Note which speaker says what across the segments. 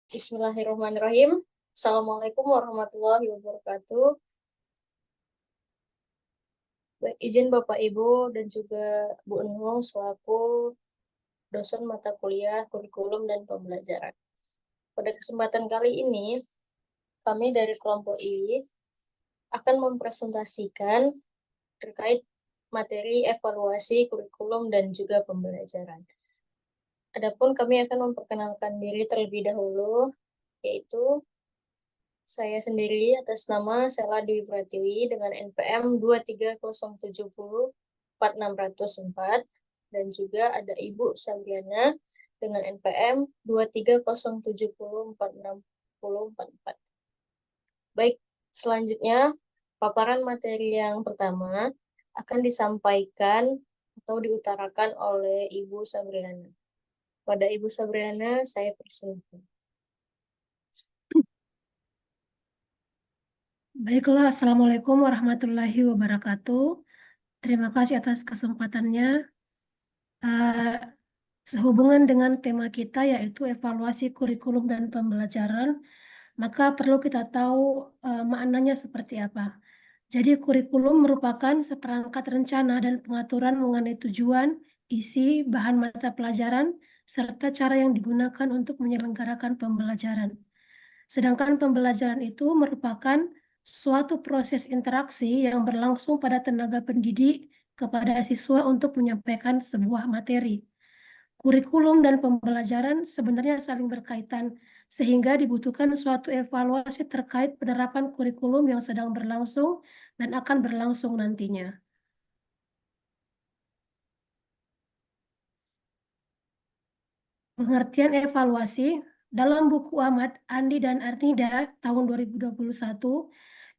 Speaker 1: Bismillahirrahmanirrahim. Assalamualaikum warahmatullahi wabarakatuh. Izin Bapak Ibu dan juga Bu Nung selaku dosen mata kuliah kurikulum dan pembelajaran. Pada kesempatan kali ini, kami dari kelompok I akan mempresentasikan terkait materi evaluasi kurikulum dan juga pembelajaran. Adapun kami akan memperkenalkan diri terlebih dahulu, yaitu saya sendiri atas nama Sela Dwi Pratiwi dengan NPM 230704604 dan juga ada Ibu Sabriana dengan NPM 230704644. Baik, selanjutnya paparan materi yang pertama akan disampaikan atau diutarakan oleh Ibu Sabriana. Pada Ibu Sabriana, saya persilakan.
Speaker 2: Baiklah, Assalamualaikum warahmatullahi wabarakatuh. Terima kasih atas kesempatannya. Sehubungan dengan tema kita yaitu evaluasi kurikulum dan pembelajaran, maka perlu kita tahu maknanya seperti apa. Jadi kurikulum merupakan seperangkat rencana dan pengaturan mengenai tujuan, isi, bahan mata pelajaran, serta cara yang digunakan untuk menyelenggarakan pembelajaran. Sedangkan pembelajaran itu merupakan suatu proses interaksi yang berlangsung pada tenaga pendidik kepada siswa untuk menyampaikan sebuah materi. Kurikulum dan pembelajaran sebenarnya saling berkaitan, sehingga dibutuhkan suatu evaluasi terkait penerapan kurikulum yang sedang berlangsung dan akan berlangsung nantinya. Pengertian evaluasi dalam buku Ahmad, Andi, dan Arnida tahun 2021,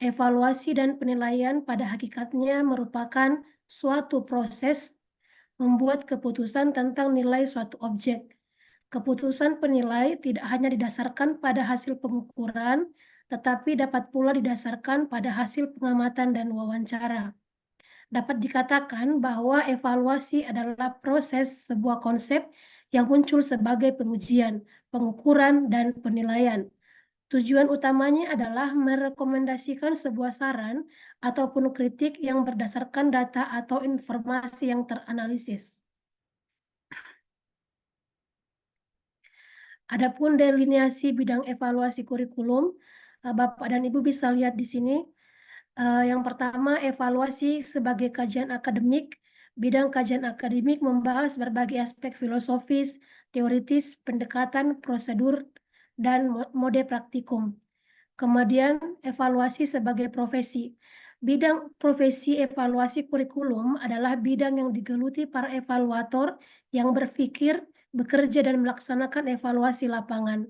Speaker 2: evaluasi dan penilaian pada hakikatnya merupakan suatu proses membuat keputusan tentang nilai suatu objek. Keputusan penilai tidak hanya didasarkan pada hasil pengukuran, tetapi dapat pula didasarkan pada hasil pengamatan dan wawancara. Dapat dikatakan bahwa evaluasi adalah proses sebuah konsep yang muncul sebagai pengujian, pengukuran, dan penilaian. Tujuan utamanya adalah merekomendasikan sebuah saran ataupun kritik yang berdasarkan data atau informasi yang teranalisis. Adapun delineasi bidang evaluasi kurikulum, Bapak dan Ibu bisa lihat di sini. Yang pertama, evaluasi sebagai kajian akademik. Bidang kajian akademik membahas berbagai aspek filosofis, teoritis, pendekatan, prosedur, dan mode praktikum. Kemudian, evaluasi sebagai profesi. Bidang profesi evaluasi kurikulum adalah bidang yang digeluti para evaluator yang berpikir, bekerja, dan melaksanakan evaluasi lapangan.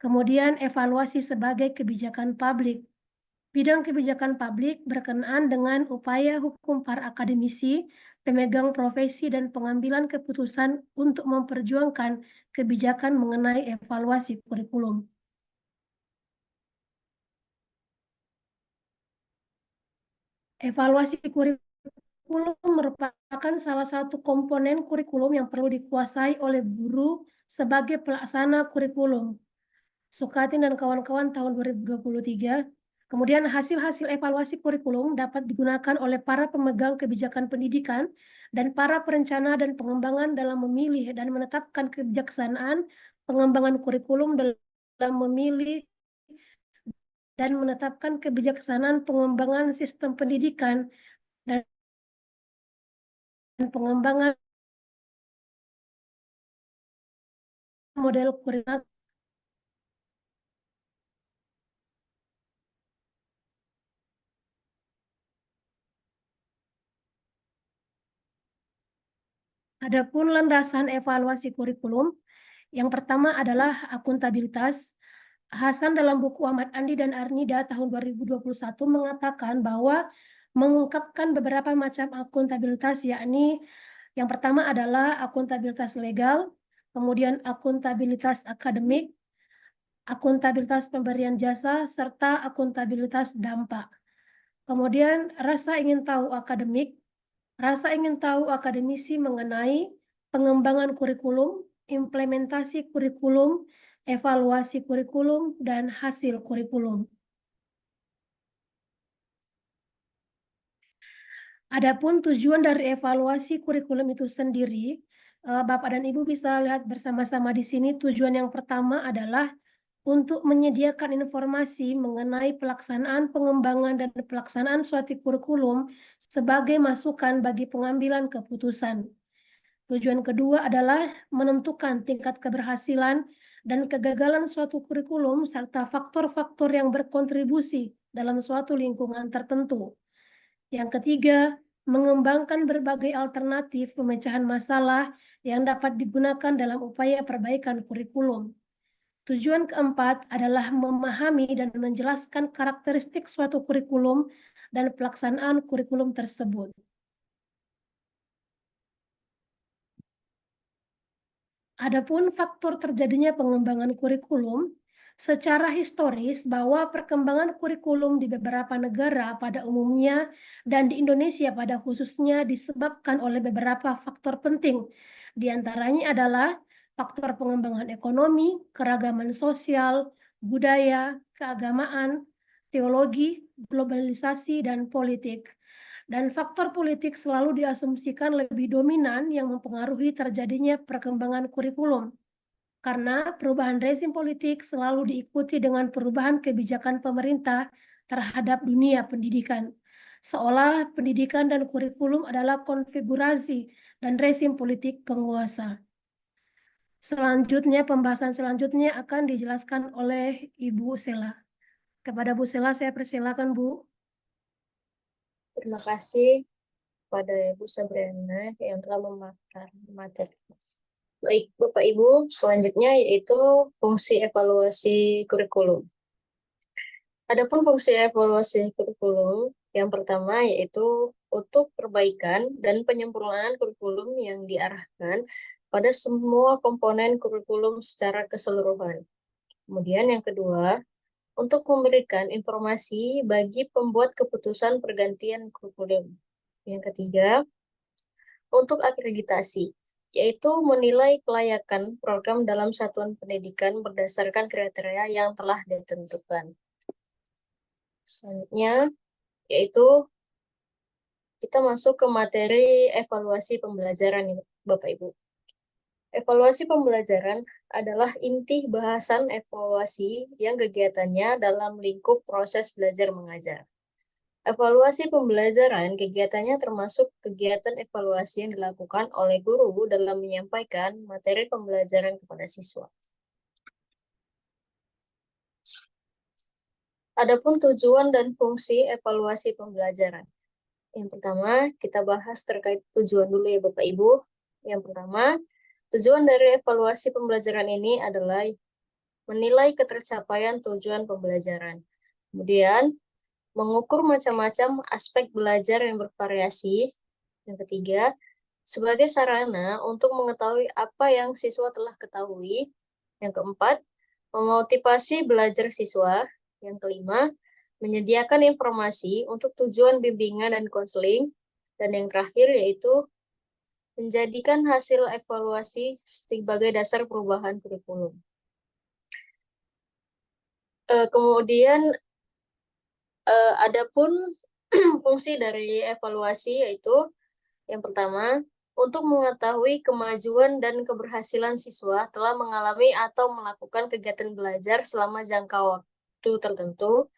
Speaker 2: Kemudian, evaluasi sebagai kebijakan publik. Bidang kebijakan publik berkenaan dengan upaya hukum para akademisi, pemegang profesi, dan pengambilan keputusan untuk memperjuangkan kebijakan mengenai evaluasi kurikulum. Evaluasi kurikulum merupakan salah satu komponen kurikulum yang perlu dikuasai oleh guru sebagai pelaksana kurikulum. Sukatin dan kawan-kawan tahun 2023. Kemudian hasil-hasil evaluasi kurikulum dapat digunakan oleh para pemegang kebijakan pendidikan dan para perencana dan pengembangan dalam memilih dan menetapkan kebijaksanaan pengembangan kurikulum dalam memilih dan menetapkan kebijaksanaan pengembangan sistem pendidikan dan pengembangan model kurikulum. Adapun landasan evaluasi kurikulum, yang pertama adalah akuntabilitas. Hasan dalam buku Ahmad Andi dan Arnida tahun 2021 mengatakan bahwa mengungkapkan beberapa macam akuntabilitas, yakni yang pertama adalah akuntabilitas legal, kemudian akuntabilitas akademik, akuntabilitas pemberian jasa, serta akuntabilitas dampak. Kemudian rasa ingin tahu akademik. Rasa ingin tahu akademisi mengenai pengembangan kurikulum, implementasi kurikulum, evaluasi kurikulum, dan hasil kurikulum. Adapun tujuan dari evaluasi kurikulum itu sendiri, Bapak dan Ibu bisa lihat bersama-sama di sini. Tujuan yang pertama adalah untuk menyediakan informasi mengenai pelaksanaan, pengembangan, dan pelaksanaan suatu kurikulum sebagai masukan bagi pengambilan keputusan. Tujuan kedua adalah menentukan tingkat keberhasilan dan kegagalan suatu kurikulum serta faktor-faktor yang berkontribusi dalam suatu lingkungan tertentu. Yang ketiga, mengembangkan berbagai alternatif pemecahan masalah yang dapat digunakan dalam upaya perbaikan kurikulum. Tujuan keempat adalah memahami dan menjelaskan karakteristik suatu kurikulum dan pelaksanaan kurikulum tersebut. Adapun faktor terjadinya pengembangan kurikulum, secara historis bahwa perkembangan kurikulum di beberapa negara pada umumnya dan di Indonesia pada khususnya disebabkan oleh beberapa faktor penting. Di antaranya adalah faktor pengembangan ekonomi, keragaman sosial, budaya, keagamaan, teologi, globalisasi, dan politik. Dan faktor politik selalu diasumsikan lebih dominan yang mempengaruhi terjadinya perkembangan kurikulum. Karena perubahan rezim politik selalu diikuti dengan perubahan kebijakan pemerintah terhadap dunia pendidikan. Seolah pendidikan dan kurikulum adalah konfigurasi dan rezim politik penguasa. Selanjutnya, pembahasan selanjutnya akan dijelaskan oleh Ibu Sela. Kepada Bu Sela, saya persilakan, Bu.
Speaker 1: Terima kasih pada Ibu Sabrina yang telah memaparkan materi. Baik, Bapak Ibu, selanjutnya yaitu fungsi evaluasi kurikulum. Adapun fungsi evaluasi kurikulum, yang pertama yaitu untuk perbaikan dan penyempurnaan kurikulum yang diarahkan pada semua komponen kurikulum secara keseluruhan. Kemudian yang kedua, untuk memberikan informasi bagi pembuat keputusan pergantian kurikulum. Yang ketiga, untuk akreditasi, yaitu menilai kelayakan program dalam satuan pendidikan berdasarkan kriteria yang telah ditentukan. Selanjutnya, yaitu kita masuk ke materi evaluasi pembelajaran, Bapak Ibu. Evaluasi pembelajaran adalah inti bahasan evaluasi yang kegiatannya dalam lingkup proses belajar mengajar. Evaluasi pembelajaran kegiatannya termasuk kegiatan evaluasi yang dilakukan oleh guru dalam menyampaikan materi pembelajaran kepada siswa. Adapun tujuan dan fungsi evaluasi pembelajaran. Yang pertama, kita bahas terkait tujuan dulu ya Bapak Ibu. Yang pertama, tujuan dari evaluasi pembelajaran ini adalah menilai ketercapaian tujuan pembelajaran. Kemudian, mengukur macam-macam aspek belajar yang bervariasi. Yang ketiga, sebagai sarana untuk mengetahui apa yang siswa telah ketahui. Yang keempat, memotivasi belajar siswa. Yang kelima, menyediakan informasi untuk tujuan bimbingan dan konseling. Dan yang terakhir yaitu menjadikan hasil evaluasi sebagai dasar perubahan kurikulum. Kemudian adapun fungsi dari evaluasi yaitu yang pertama, untuk mengetahui kemajuan dan keberhasilan siswa telah mengalami atau melakukan kegiatan belajar selama jangka waktu tertentu.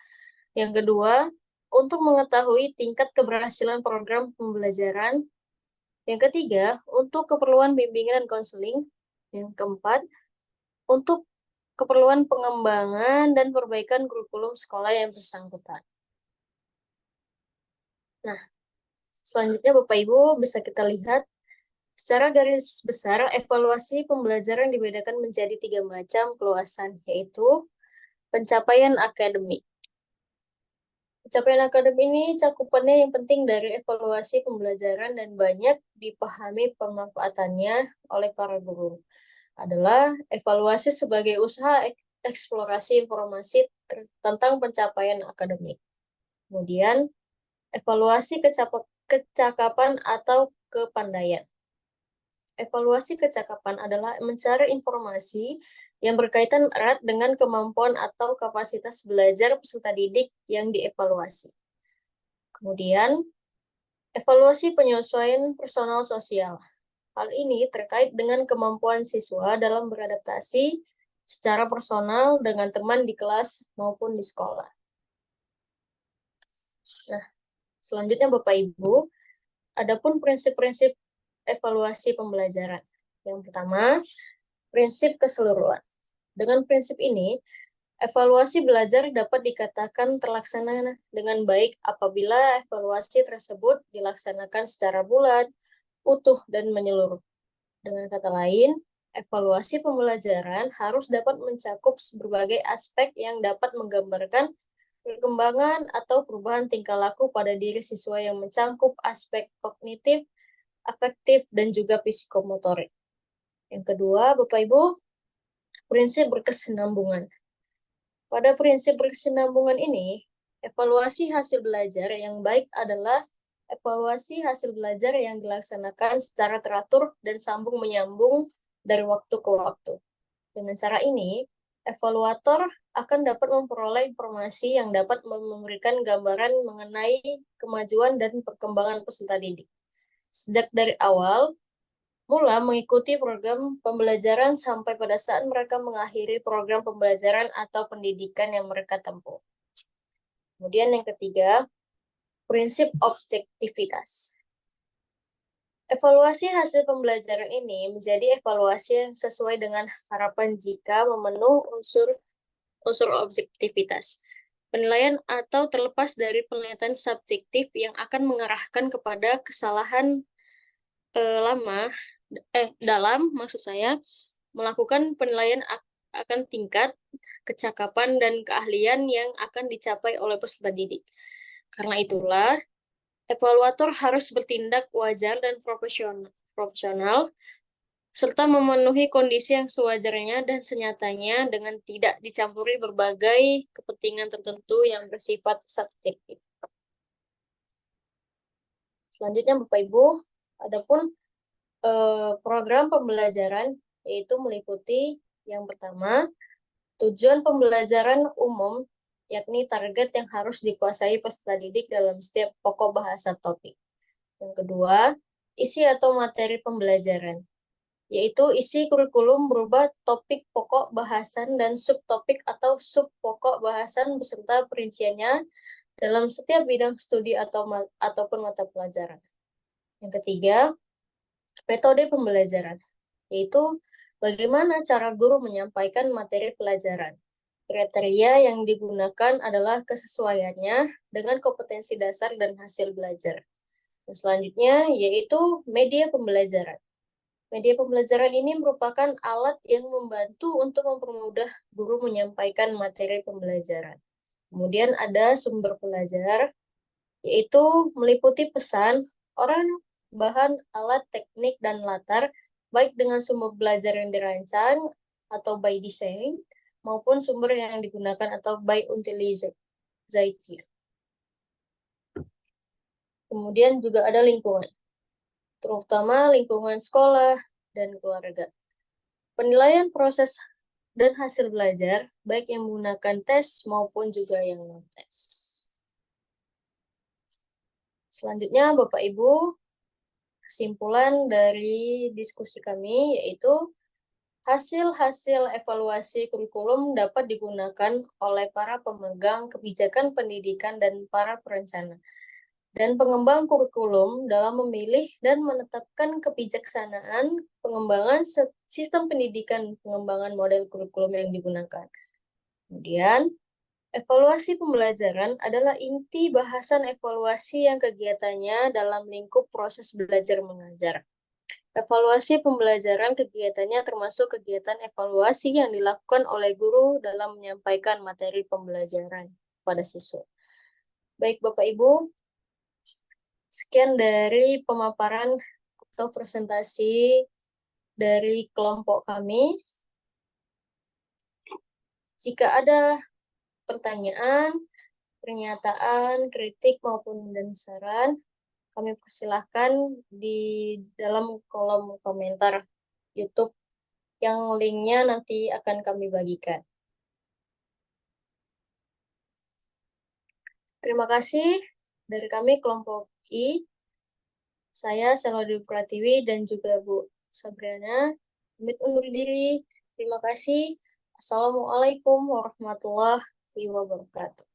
Speaker 1: Yang kedua, untuk mengetahui tingkat keberhasilan program pembelajaran. Yang ketiga, untuk keperluan bimbingan dan konseling. Yang keempat, untuk keperluan pengembangan dan perbaikan kurikulum sekolah yang bersangkutan. Nah, selanjutnya Bapak Ibu bisa kita lihat secara garis besar evaluasi pembelajaran dibedakan menjadi 3 macam keluasan, yaitu pencapaian akademik. Pencapaian akademik ini cakupannya yang penting dari evaluasi pembelajaran dan banyak dipahami pemanfaatannya oleh para guru adalah evaluasi sebagai usaha eksplorasi informasi tentang pencapaian akademik. Kemudian evaluasi kecakapan atau kepandaian. Evaluasi kecakapan adalah mencari informasi yang berkaitan erat dengan kemampuan atau kapasitas belajar peserta didik yang dievaluasi. Kemudian, evaluasi penyesuaian personal sosial. Hal ini terkait dengan kemampuan siswa dalam beradaptasi secara personal dengan teman di kelas maupun di sekolah. Nah, selanjutnya Bapak Ibu, adapun prinsip-prinsip evaluasi pembelajaran. Yang pertama, prinsip keseluruhan. Dengan prinsip ini, evaluasi belajar dapat dikatakan terlaksana dengan baik apabila evaluasi tersebut dilaksanakan secara bulat, utuh, dan menyeluruh. Dengan kata lain, evaluasi pembelajaran harus dapat mencakup berbagai aspek yang dapat menggambarkan perkembangan atau perubahan tingkah laku pada diri siswa yang mencangkup aspek kognitif, afektif, dan juga psikomotorik. Yang kedua, Bapak Ibu, prinsip berkesinambungan. Pada prinsip berkesinambungan ini, evaluasi hasil belajar yang baik adalah evaluasi hasil belajar yang dilaksanakan secara teratur dan sambung menyambung dari waktu ke waktu. Dengan cara ini, evaluator akan dapat memperoleh informasi yang dapat memberikan gambaran mengenai kemajuan dan perkembangan peserta didik. Sejak dari awal, mula mengikuti program pembelajaran sampai pada saat mereka mengakhiri program pembelajaran atau pendidikan yang mereka tempuh. Kemudian yang ketiga, prinsip objektivitas. Evaluasi hasil pembelajaran ini menjadi evaluasi yang sesuai dengan harapan jika memenuhi unsur objektivitas. Penilaian atau terlepas dari penilaian subjektif yang akan mengarahkan kepada kesalahan dalam melakukan penilaian akan tingkat kecakapan dan keahlian yang akan dicapai oleh peserta didik. Karena itulah, evaluator harus bertindak wajar dan profesional serta memenuhi kondisi yang sewajarnya dan senyatanya dengan tidak dicampuri berbagai kepentingan tertentu yang bersifat subjektif. Selanjutnya, Bapak Ibu, adapun program pembelajaran yaitu meliputi yang pertama, tujuan pembelajaran umum, yakni target yang harus dikuasai peserta didik dalam setiap pokok bahasa topik. Yang kedua, isi atau materi pembelajaran, yaitu isi kurikulum berupa topik pokok bahasan dan subtopik atau subpokok bahasan beserta perinciannya dalam setiap bidang studi ataupun mata pelajaran. Yang ketiga, metode pembelajaran, yaitu bagaimana cara guru menyampaikan materi pelajaran. Kriteria yang digunakan adalah kesesuaiannya dengan kompetensi dasar dan hasil belajar. Dan selanjutnya yaitu media pembelajaran. Media pembelajaran ini merupakan alat yang membantu untuk mempermudah guru menyampaikan materi pembelajaran. Kemudian ada sumber pelajar, yaitu meliputi pesan, orang, bahan, alat, teknik, dan latar, baik dengan sumber belajar yang dirancang atau by design, maupun sumber yang digunakan atau by utilization. Kemudian juga ada lingkungan, terutama lingkungan sekolah dan keluarga. Penilaian proses dan hasil belajar, baik yang menggunakan tes maupun juga yang non-tes. Selanjutnya, Bapak Ibu, kesimpulan dari diskusi kami yaitu hasil-hasil evaluasi kurikulum dapat digunakan oleh para pemegang kebijakan pendidikan dan para perencana dan pengembang kurikulum dalam memilih dan menetapkan kebijaksanaan pengembangan sistem pendidikan, pengembangan model kurikulum yang digunakan. Kemudian, evaluasi pembelajaran adalah inti bahasan evaluasi yang kegiatannya dalam lingkup proses belajar mengajar. Evaluasi pembelajaran kegiatannya termasuk kegiatan evaluasi yang dilakukan oleh guru dalam menyampaikan materi pembelajaran pada siswa. Baik Bapak Ibu, sekian dari pemaparan atau presentasi dari kelompok kami. Jika ada pertanyaan, pernyataan, kritik, maupun dan saran, kami persilahkan di dalam kolom komentar YouTube yang linknya nanti akan kami bagikan. Terima kasih dari kami kelompok I. Saya Seladi Pratiwi dan juga Bu Sabriana. Pamit undur diri. Terima kasih. Assalamualaikum warahmatullahi wabarakatuh.